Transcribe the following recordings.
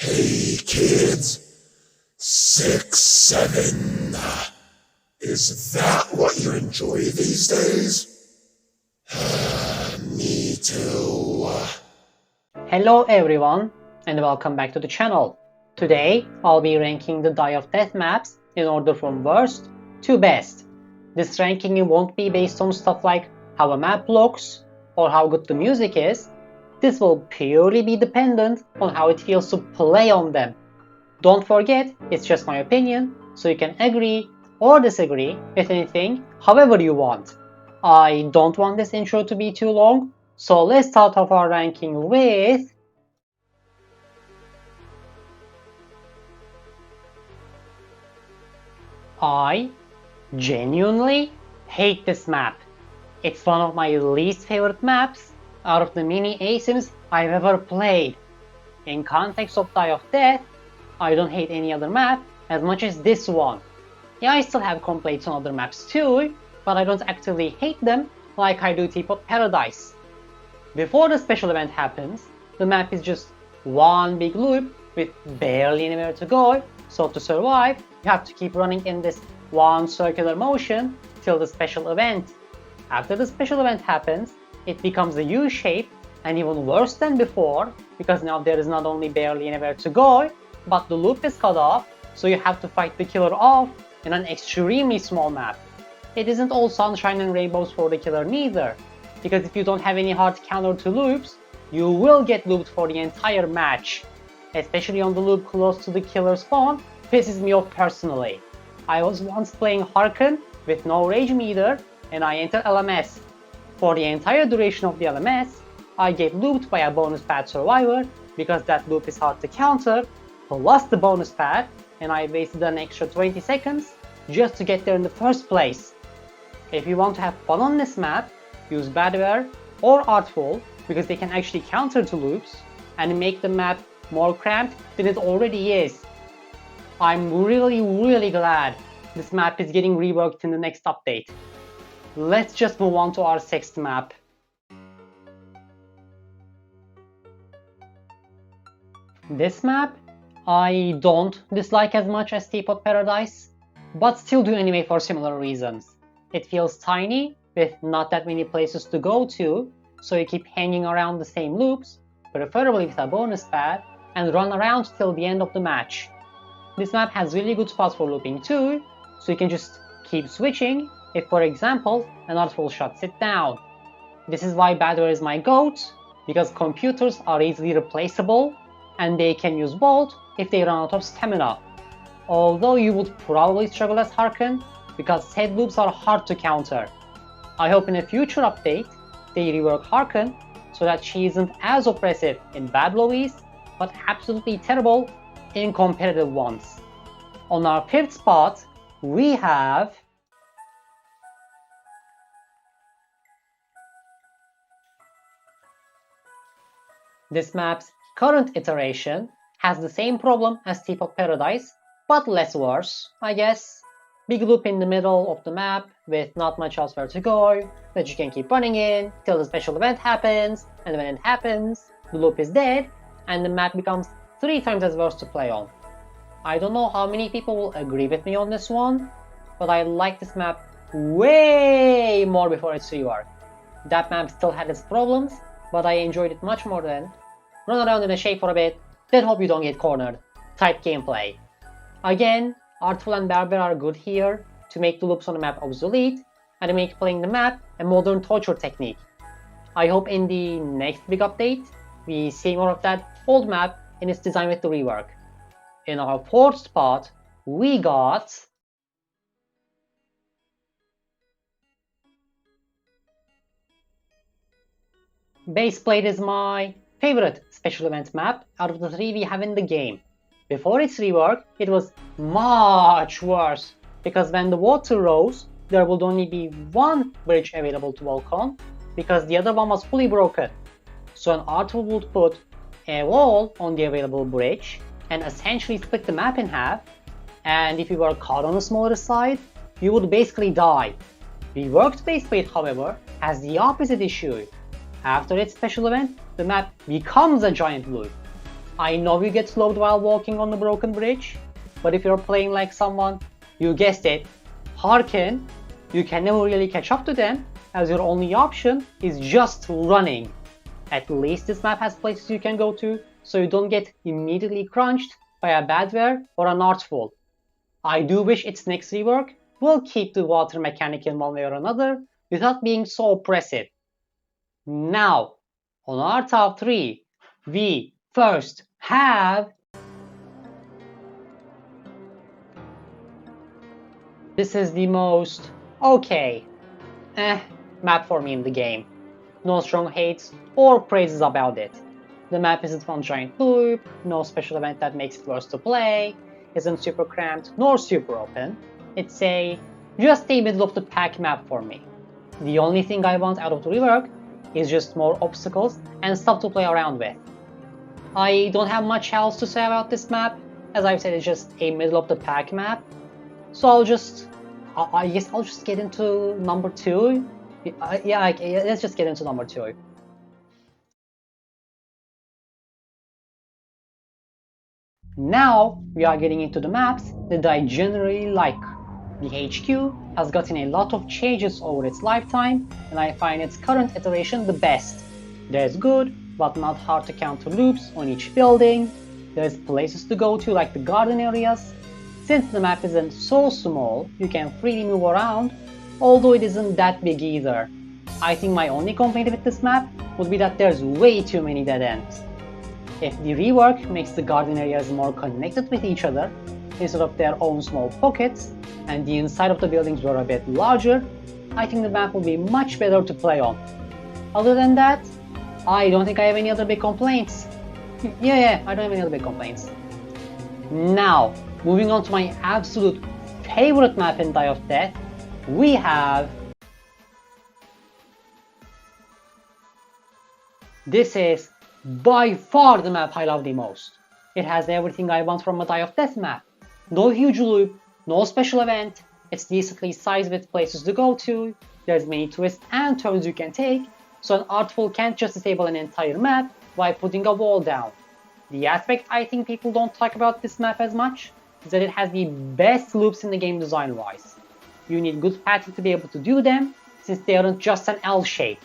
Hey kids, 6-7. Is that what you enjoy these days? Me too. Hello everyone and welcome back to the channel. Today I'll be ranking the Die of Death maps in order from worst to best. This ranking won't be based on stuff like how a map looks or how good the music is. This will purely be dependent on how it feels to play on them. Don't forget, it's just my opinion, so you can agree or disagree with anything however you want. I don't want this intro to be too long, so let's start off our ranking with I genuinely hate this map. It's one of my least favorite maps out of the mini ASIMs I've ever played. In context of Die of Death, I don't hate any other map as much as this one. Yeah, I still have complaints on other maps too, but I don't actively hate them like I do Teapot Paradise. Before the special event happens, the map is just one big loop with barely anywhere to go, so to survive, you have to keep running in this one circular motion till the special event. After the special event happens, it becomes a U shape and even worse than before, because now there is not only barely anywhere to go, but the loop is cut off, so you have to fight the killer off in an extremely small map. It isn't all sunshine and rainbows for the killer neither, because if you don't have any hard counter to loops, you will get looped for the entire match. Especially on the loop close to the killer spawn, pisses me off personally. I was once playing Harken with no rage meter and I entered LMS. For the entire duration of the LMS, I get looped by a bonus pad survivor because that loop is hard to counter, plus the bonus pad, and I wasted an extra 20 seconds just to get there in the first place. If you want to have fun on this map, use Badware or Artful because they can actually counter to loops and make the map more cramped than it already is. I'm really glad this map is getting reworked in the next update. Let's just move on to our sixth map. This map I don't dislike as much as Teapot Paradise, but still do anyway for similar reasons. It feels tiny with not that many places to go to, so you keep hanging around the same loops, preferably with a bonus pad, and run around till the end of the match. This map has really good spots for looping too, so you can just keep switching if, for example, an Artful shuts it down. This is why Badware is my GOAT, because computers are easily replaceable, and they can use Bolt if they run out of stamina. Although you would probably struggle as Harken, because said loops are hard to counter. I hope in a future update, they rework Harken so that she isn't as oppressive in bad lobbies, but absolutely terrible in competitive ones. On our fifth spot, we have this map's current iteration has the same problem as Teapot Paradise, but less worse, I guess. Big loop in the middle of the map with not much else where to go, that you can keep running in till the special event happens, and when it happens, the loop is dead, and the map becomes 3 times as worse to play on. I don't know how many people will agree with me on this one, but I like this map way more before its rework. That map still had its problems, but I enjoyed it much more than run around in a shape for a bit, then hope you don't get cornered type gameplay. Again, Artful and Barber are good here to make the loops on the map obsolete and make playing the map a modern torture technique. I hope in the next big update we see more of that old map in its design with the rework. In our fourth spot, we got Baseplate is my favorite special event map out of the 3 we have in the game. Before its rework, it was much worse, because when the water rose, there would only be one bridge available to walk on, because the other one was fully broken. So an Artful would put a wall on the available bridge and essentially split the map in half, and if you were caught on the smaller side, you would basically die. Reworked Baseplate, however, has the opposite issue. After its special event, the map becomes a giant loop. I know you get slowed while walking on the broken bridge, but if you're playing like someone, you guessed it, Harken, you can never really catch up to them, as your only option is just running. At least this map has places you can go to, so you don't get immediately crunched by a Badware or an Artful. I do wish its next rework will keep the water mechanic in one way or another without being so oppressive. Now, on our top 3, we first have... This is the most okay, map for me in the game. No strong hates or praises about it. The map isn't one giant loop, no special event that makes it worse to play, isn't super cramped nor super open. It's just a middle of the pack map for me. The only thing I want out of the rework is just more obstacles and stuff to play around with. I don't have much else to say about this map. As I've said, it's just a middle of the pack map. So I guess I'll just get into number 2. Let's just get into number 2. Now we are getting into the maps that I generally like. The HQ has gotten a lot of changes over its lifetime, and I find its current iteration the best. There's good, but not hard to counter loops on each building. There's places to go to like the garden areas. Since the map isn't so small, you can freely move around, although it isn't that big either. I think my only complaint with this map would be that there's way too many dead ends. If the rework makes the garden areas more connected with each other, instead of their own small pockets, and the inside of the buildings were a bit larger, I think the map will be much better to play on. Other than that, I don't think I have any other big complaints. I don't have any other big complaints. Now, moving on to my absolute favorite map in Die of Death, we have... This is by far the map I love the most. It has everything I want from a Die of Death map. No huge loop, no special event, it's decently sized with places to go to, there's many twists and turns you can take, so an Artful can't just disable an entire map by putting a wall down. The aspect I think people don't talk about this map as much is that it has the best loops in the game design-wise. You need good pathing to be able to do them, since they aren't just an L shape.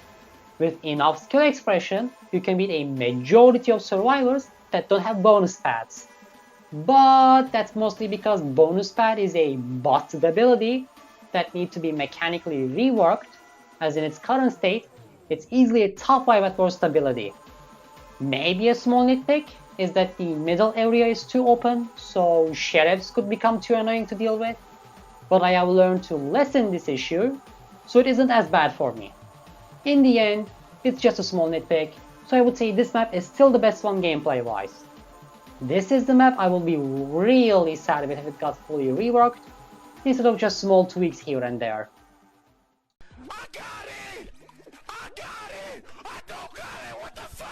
With enough skill expression, you can beat a majority of survivors that don't have bonus paths. But that's mostly because bonus path is a busted ability that needs to be mechanically reworked, as in its current state, it's easily a top 5 at worst ability. Maybe a small nitpick is that the middle area is too open, so sheriffs could become too annoying to deal with, but I have learned to lessen this issue, so it isn't as bad for me. In the end, it's just a small nitpick, so I would say this map is still the best one gameplay-wise. This is the map I will be really sad with if it got fully reworked, instead of just small tweaks here and there. I got it! I got it! I don't got it! What the fuck?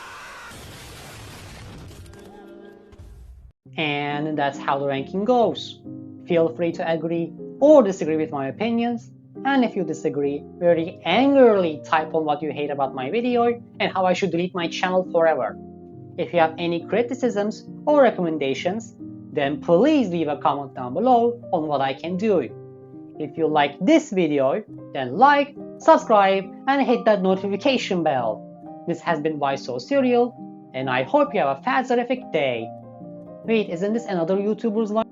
And that's how the ranking goes. Feel free to agree or disagree with my opinions, and if you disagree, very angrily type on what you hate about my video and how I should delete my channel forever. If you have any criticisms or recommendations, then please leave a comment down below on what I can do. If you like this video, then like, subscribe, and hit that notification bell. This has been Why So Serial, and I hope you have a fat-terrific day. Wait, isn't this another YouTuber's line?